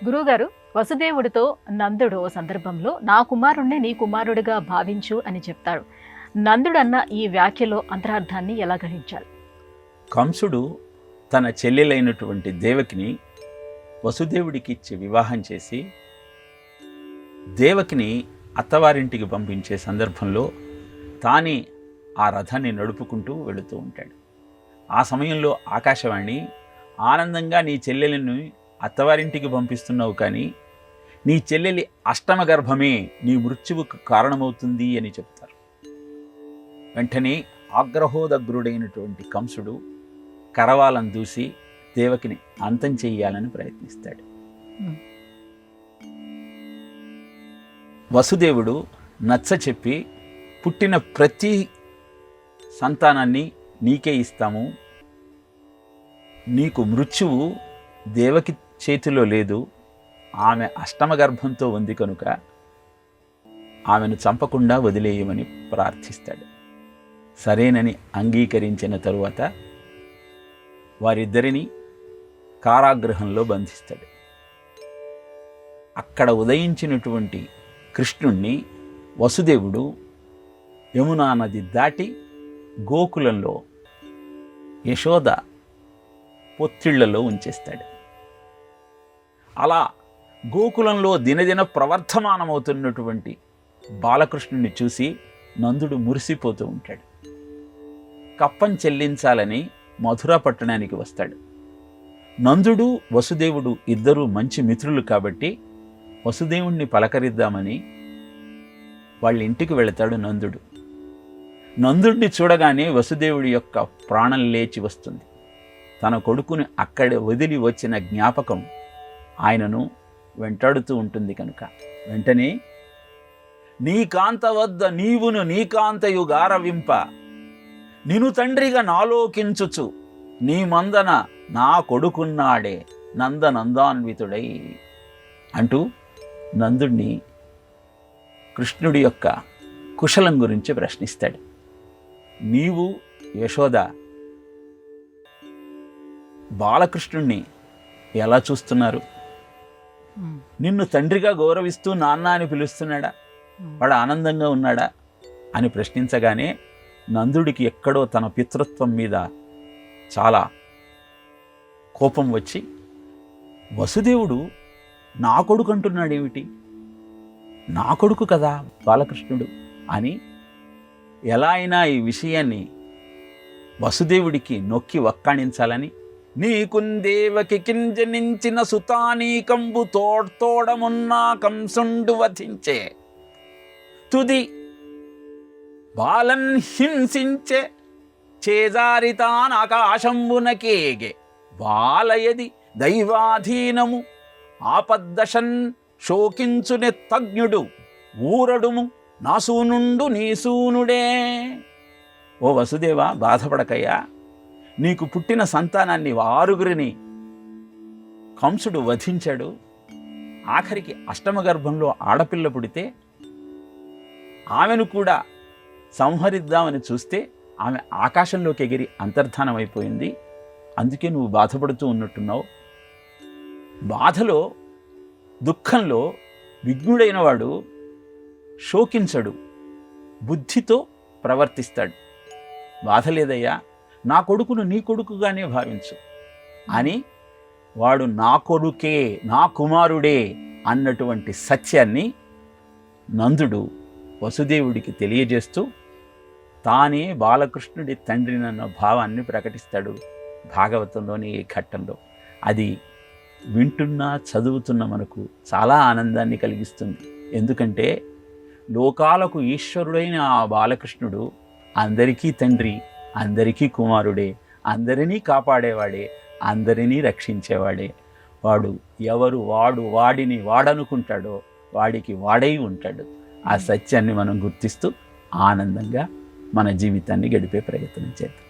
గురువుగారు, వసుదేవుడితో నందుడు ఓ సందర్భంలో నా కుమారుణ్ణి నీ కుమారుడిగా భావించు అని చెప్తాడు. నందుడన్న ఈ వ్యాఖ్యలో అంతరార్థాన్ని ఎలా గ్రహించాలి? కంసుడు తన చెల్లెలైనటువంటి దేవకిని వసుదేవుడికి ఇచ్చి వివాహం చేసి దేవకిని అత్తవారింటికి పంపించే సందర్భంలో తానే ఆ రథాన్ని నడుపుకుంటూ వెళుతూ ఉంటాడు. ఆ సమయంలో ఆకాశవాణి ఆనందంగా నీ చెల్లెలను అత్తవారింటికి పంపిస్తున్నావు, కానీ నీ చెల్లెలి అష్టమ గర్భమే నీ మృత్యువుకు కారణమవుతుంది అని చెప్తారు. వెంటనే ఆగ్రహోదగ్రుడైనటువంటి కంసుడు కరవాలను దూసి దేవకిని అంతం చెయ్యాలని ప్రయత్నిస్తాడు. వసుదేవుడు నచ్చ చెప్పి పుట్టిన ప్రతి సంతానాన్ని నీకే ఇస్తాము, నీకు మృత్యువు దేవకి చేతిలో లేదు, ఆమె అష్టమ గర్భంతో ఉంది కనుక ఆమెను చంపకుండా వదిలేయమని ప్రార్థిస్తాడు. సరేనని అంగీకరించిన తరువాత వారిద్దరిని కారాగృహంలో బంధిస్తాడు. అక్కడ ఉదయించినటువంటి కృష్ణుణ్ణి వసుదేవుడు యమునా నది దాటి గోకులంలో యశోద పొత్తిళ్లలో ఉంచేస్తాడు. అలా గోకులంలో దినదిన ప్రవర్ధమానమవుతున్నటువంటి బాలకృష్ణుని చూసి నందుడు మురిసిపోతూ ఉంటాడు. కప్పం చెల్లించాలని మధుర పట్టణానికి వస్తాడు. నందుడు వసుదేవుడు ఇద్దరూ మంచి మిత్రులు కాబట్టి వసుదేవుణ్ణి పలకరిద్దామని వాళ్ళ ఇంటికి వెళతాడు నందుడు. నందుడిని చూడగానే వసుదేవుడి యొక్క ప్రాణం లేచి వస్తుంది. తన కొడుకుని అక్కడ వదిలి వచ్చిన జ్ఞాపకం ఆయనను వెంటాడుతూ ఉంటుంది కనుక వెంటనే నీ కాంత వద్ద నీవును నీకాంతయు గారవింప నిను తండ్రిగా నాలోకించుచు నీ మందన నా కొడుకున్నాడే నందనందాన్వితుడై అంటూ నందుడిని కృష్ణుడి యొక్క కుశలం గురించి ప్రశ్నిస్తాడు. నీవు యశోద బాలకృష్ణుణ్ణి ఎలా చూస్తున్నారు? నిన్ను తండ్రిగా గౌరవిస్తూ నాన్న అని పిలుస్తున్నాడా? వాడు ఆనందంగా ఉన్నాడా అని ప్రశ్నించగానే నందుడికి ఎక్కడో తన పితృత్వం మీద చాలా కోపం వచ్చి వసుదేవుడు నా కొడుకు అంటున్నాడేమిటి, నా కొడుకు కదా బాలకృష్ణుడు అని ఎలా అయినా ఈ విషయాన్ని వసుదేవుడికి నొక్కి వక్కాణించాలని నీకుందేవకి కింజనించిన సుతానీకంబు తోడ్తోడమున్నా కంసుండు వధించే తుది బాలన్ హింసించే చేజారితాన్ ఆకాశంబునకేగే బాలయది దైవాధీనము ఆపద్దశన్ శోకించునే తజ్ఞుడు ఊరడుము నాసూనుండు నీసూనుడే. ఓ వసుదేవా, బాధపడకయ్యా, నీకు పుట్టిన సంతానాన్ని 6గురిని కంసుడు వధించాడు. ఆఖరికి అష్టమ గర్భంలో ఆడపిల్ల పుడితే ఆమెను కూడా సంహరిద్దామని చూస్తే ఆమె ఆకాశంలోకి ఎగిరి అంతర్ధానమైపోయింది. అందుకే నువ్వు బాధపడుతూ ఉన్నట్టున్నావు. బాధలో దుఃఖంలో విఘ్నుడైన వాడు శోకించడు, బుద్ధితో ప్రవర్తిస్తాడు. బాధ లేదయ్యా, నా కొడుకును నీ కొడుకుగానే భావించు అని వాడు నా కొడుకే, నా కుమారుడే అన్నటువంటి సత్యాన్ని నందుడు వసుదేవుడికి తెలియజేస్తూ తానే బాలకృష్ణుడి తండ్రినన్న భావాన్ని ప్రకటిస్తాడు భాగవతంలోని ఈ ఘట్టంలో. అది వింటున్నా చదువుతున్న మనకు చాలా ఆనందాన్ని కలిగిస్తుంది. ఎందుకంటే లోకాలకు ఈశ్వరుడైన ఆ బాలకృష్ణుడు అందరికీ తండ్రి, అందరికీ కుమారుడే, అందరినీ కాపాడేవాడే, అందరినీ రక్షించేవాడే. వాడు వాడిని వాడనుకుంటాడో వాడికి వాడై ఉంటాడు. ఆ సత్యాన్ని మనం గుర్తిస్తూ ఆనందంగా మన జీవితాన్ని గడిపే ప్రయత్నం చేద్దాం.